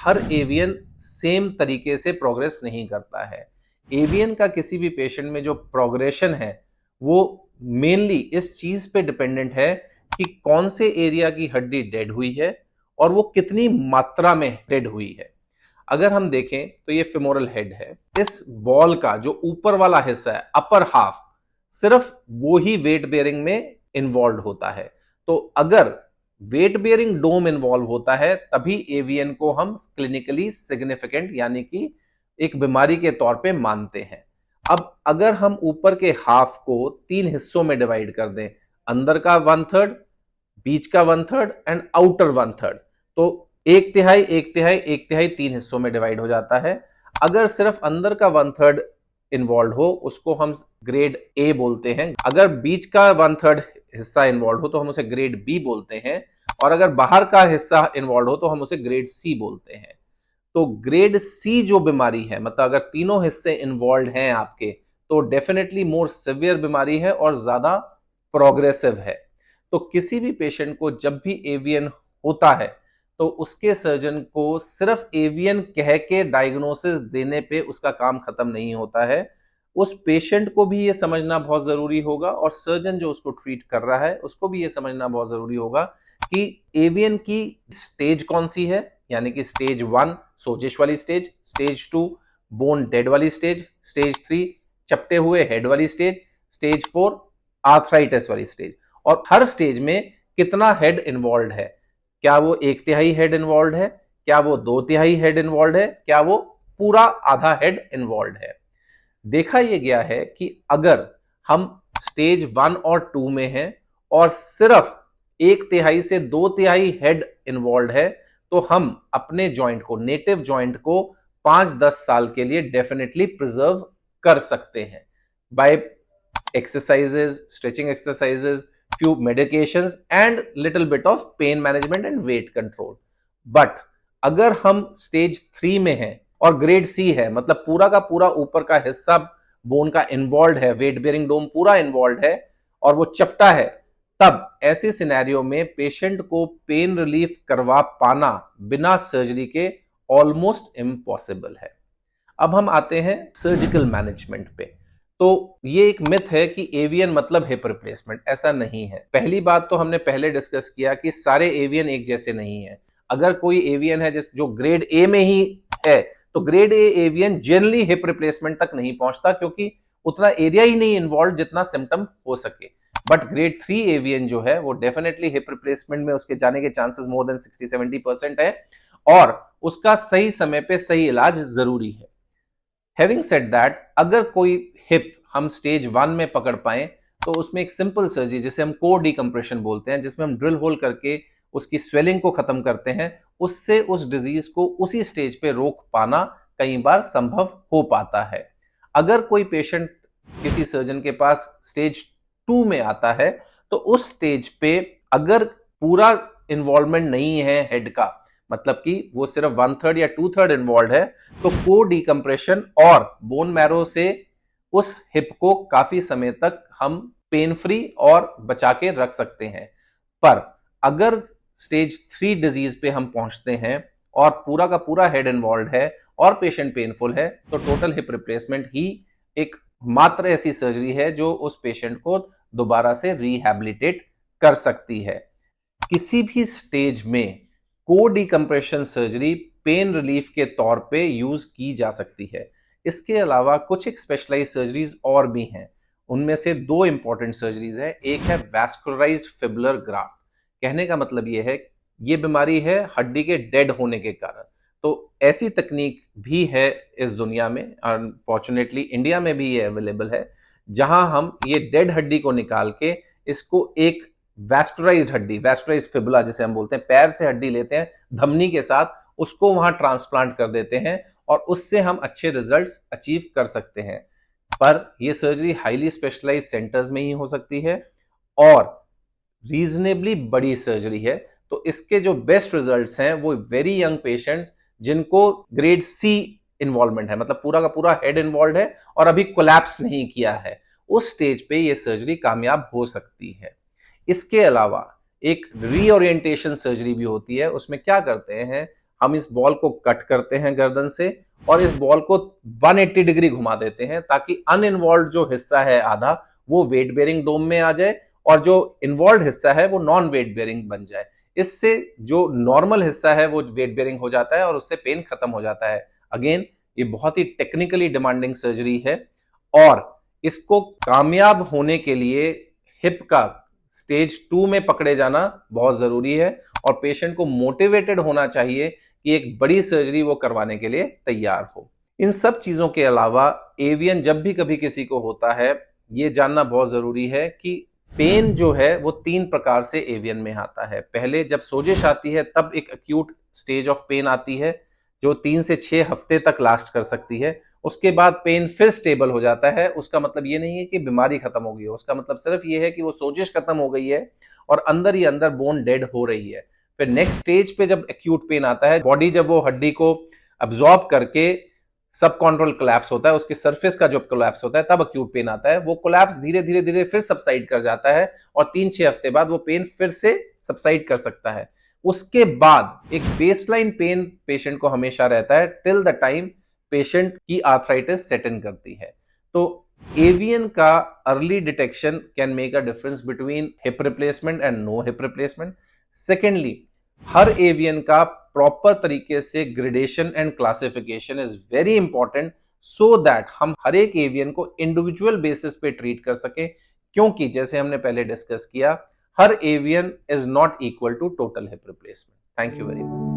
हर avian same तरीके से progress नहीं करता है। एवियन का किसी भी पेशेंट में जो प्रोग्रेशन है वो मेनली इस चीज पे डिपेंडेंट है कि कौन से एरिया की हड्डी डेड हुई है और वो कितनी मात्रा में डेड हुई है। अगर हम देखें तो ये फेमोरल हेड है। इस बॉल का जो ऊपर वाला हिस्सा है, अपर हाफ, सिर्फ वो ही वेट बेयरिंग में इन्वॉल्व होता है। तो अगर वेट बेयरिंग डोम इन्वॉल्व होता है तभी एवीएन को हम क्लिनिकली सिग्निफिकेंट यानी कि एक बीमारी के तौर पे मानते हैं। अब अगर हम ऊपर के हाफ को 3 हिस्सों में डिवाइड कर दें, अंदर का 1/3, बीच का 1/3 एंड आउटर 1/3, तो 1/3 1/3 1/3 3 हिस्सों में डिवाइड हो जाता है। अगर सिर्फ अंदर का 1/3 इन्वॉल्व हो उसको हम ग्रेड ए बोलते हैं। अगर बीच का 1/3 हिस्सा इन्वॉल्व हो तो हम उसे ग्रेड बी बोलते हैं, और अगर बाहर का हिस्सा इन्वॉल्व हो तो हम उसे ग्रेड सी बोलते हैं। तो ग्रेड सी जो बीमारी है, मतलब अगर तीनों हिस्से इन्वॉल्व हैं आपके, तो डेफिनेटली मोर सिवियर बीमारी है और ज्यादा प्रोग्रेसिव है। तो किसी भी पेशेंट को जब भी एवीएन होता है तो उसके सर्जन को सिर्फ एवीएन कह के डायग्नोसिस देने पे उसका काम खत्म नहीं होता है। उस पेशेंट को भी ये समझना बहुत जरूरी होगा और सर्जन जो उसको ट्रीट कर रहा है उसको भी ये समझना बहुत जरूरी होगा कि एवीएन की स्टेज कौन सी है, यानी कि स्टेज 1 सोजिश वाली स्टेज, स्टेज 2 बोन डेड वाली स्टेज, स्टेज 3 चपटे हुए हेड वाली स्टेज, स्टेज 4 आर्थराइटिस वाली स्टेज। और हर स्टेज में कितना हेड इन्वॉल्व है, क्या वो 1/3 हेड इन्वॉल्व है, क्या वो 2/3 हेड इन्वॉल्व है, क्या वो पूरा आधा हेड इन्वॉल्व है। देखा यह गया है कि अगर हम स्टेज 1 और 2 में हैं और सिर्फ 1/3 से 2/3 हेड इन्वॉल्व है तो हम अपने जॉइंट को, नेटिव जॉइंट को 5-10 साल के लिए डेफिनेटली प्रिजर्व कर सकते हैं bye exercises, stretching exercises, few medications and little bit of pain management and weight control. But अगर हम स्टेज 3 में हैं और ग्रेड सी है, मतलब पूरा का पूरा ऊपर का हिस्सा बोन का इन्वॉल्व है, वेट बेयरिंग डोम पूरा इन्वॉल्व है और वो चपटा है, तब ऐसे सिनेरियो में पेशेंट को पेन रिलीफ करवा पाना बिना सर्जरी के ऑलमोस्ट इम्पॉसिबल है। अब हम आते हैं सर्जिकल मैनेजमेंट पे। तो ये एक मिथ है कि एवियन मतलब हिप रिप्लेसमेंट, ऐसा नहीं है। पहली बात तो हमने पहले डिस्कस किया कि सारे एवियन एक जैसे नहीं है। अगर कोई एवियन है जो ग्रेड ए में ही है तो grade A avian generally hip replacement तक नहीं पहुंचता क्योंकि उतना एरिया ही नहीं इन्वॉल्व जितना सिम्टम हो सके। बट ग्रेड 3 एवियन जो है वो डेफिनेटली हिप रिप्लेसमेंट में उसके जाने के चांसेस मोर देन 60-70% है और उसका सही समय पे सही इलाज जरूरी है। हैविंग सेड दैट, अगर कोई हिप हम स्टेज 1 में पकड़ पाए तो उसमें एक सिंपल सर्जरी जिसे हम कोर डिकम्प्रेशन बोलते हैं, जिसमें हम ड्रिल होल करके उसकी स्वेलिंग को खत्म करते हैं, उससे उस डिजीज को उसी स्टेज पे रोक पाना कई बार संभव हो पाता है। अगर कोई पेशेंट किसी सर्जन के पास स्टेज 2 में आता है तो उस स्टेज पे अगर पूरा इन्वॉल्वमेंट नहीं है हेड का, मतलब कि वो सिर्फ 1/3 या 2/3 इन्वॉल्व है, तो कोर डिकम्प्रेशन और बोन मैरो से उस हिप को काफी समय तक हम पेन फ्री और बचा के रख सकते हैं। पर अगर स्टेज 3 डिजीज पे हम पहुंचते हैं और पूरा का पूरा हेड इन्वॉल्व है और पेशेंट पेनफुल है तो टोटल हिप रिप्लेसमेंट ही एक मात्र ऐसी सर्जरी है जो उस पेशेंट को दोबारा से रिहैबिलिटेट कर सकती है। किसी भी स्टेज में core decompression surgery pain relief के तौर पे यूज की जा सकती है। इसके अलावा कुछ एक स्पेशलाइज्ड सर्जरीज और भी हैं। उनमें से 2 इंपॉर्टेंट सर्जरीज है। एक है वैस्कुलराइज्ड फिबुलर ग्राफ्ट। कहने का मतलब ये है, ये बीमारी है हड्डी के डेड होने के कारण। तो ऐसी तकनीक भी है इस दुनिया में, अनफॉर्चुनेटली इंडिया में भी ये अवेलेबल है, जहां हम ये डेड हड्डी को निकाल के इसको एक वैस्कुलराइज्ड हड्डी, वैस्कुलराइज्ड फिबुला जिसे हम बोलते हैं, पैर से हड्डी लेते हैं धमनी के साथ, उसको वहां ट्रांसप्लांट कर देते हैं और उससे हम अच्छे रिजल्ट्स अचीव कर सकते हैं। पर यह सर्जरी हाईली स्पेशलाइज्ड सेंटर्स में ही हो सकती है और रीजनेबली बड़ी सर्जरी है। तो इसके जो बेस्ट रिजल्ट्स हैं वो वेरी यंग पेशेंट्स जिनको ग्रेड सी इन्वॉल्वमेंट है, मतलब पूरा का पूरा हेड इन्वॉल्व है और अभी कोलैप्स नहीं किया है, उस स्टेज पे ये सर्जरी कामयाब हो सकती है। इसके अलावा एक रीओरिएंटेशन सर्जरी भी होती है। उसमें क्या करते हैं, हम इस बॉल को कट करते हैं गर्दन से और इस बॉल को 180 डिग्री घुमा देते हैं ताकि अनइन्वॉल्व जो हिस्सा है आधा वो वेट बेयरिंग डोम में आ जाए और जो इन्वॉल्व हिस्सा है वो नॉन वेट बेयरिंग बन जाए। इससे जो नॉर्मल हिस्सा है वो वेट बेयरिंग हो जाता है और उससे पेन खत्म हो जाता है। अगेन ये बहुत ही टेक्निकली डिमांडिंग सर्जरी है और इसको कामयाब होने के लिए हिप का स्टेज 2 में पकड़े जाना बहुत जरूरी है और पेशेंट को मोटिवेटेड होना चाहिए कि एक बड़ी सर्जरी वो करवाने के लिए तैयार हो। इन सब चीजों के अलावा एवीएन जब भी कभी किसी को होता है ये जानना बहुत जरूरी है कि पेन जो है वो 3 प्रकार से एवीएन में आता है। पहले जब सोजिश आती है तब एक एक्यूट स्टेज ऑफ पेन आती है जो 3 से 6 हफ्ते तक लास्ट कर सकती है। उसके बाद पेन फिर स्टेबल हो जाता है। उसका मतलब ये नहीं है कि बीमारी खत्म हो गई है, उसका मतलब सिर्फ ये है कि वो सोजिश खत्म हो गई है और अंदर ही अंदर बोन डेड हो रही है। फिर नेक्स्ट स्टेज पे जब एक्यूट पेन आता है, बॉडी जब वो हड्डी को अब्सॉर्ब करके सब कॉन्ट्रोल कोलैप्स होता है, उसके सरफेस का जो कोलैप्स होता है तब एक्यूट पेन आता है। वो कोलैप्स धीरे धीरे धीरे फिर सबसाइड कर जाता है और 3-6 हफ्ते बाद वो पेन फिर से सबसाइड कर सकता है। उसके बाद एक बेसलाइन पेन पेशेंट को हमेशा रहता है टिल द टाइम पेशेंट की आर्थराइटिस सेट इन करती है। तो एवीएन का early detection can make a difference between hip replacement and no hip replacement. Secondly, हर एवीएन का प्रॉपर तरीके से gradation and classification is very important so that हम हर एक एवीएन को इंडिविजुअल बेसिस पे ट्रीट कर सके, क्योंकि जैसे हमने पहले डिस्कस किया हर AVN is not equal to total hip replacement. Thank you very much.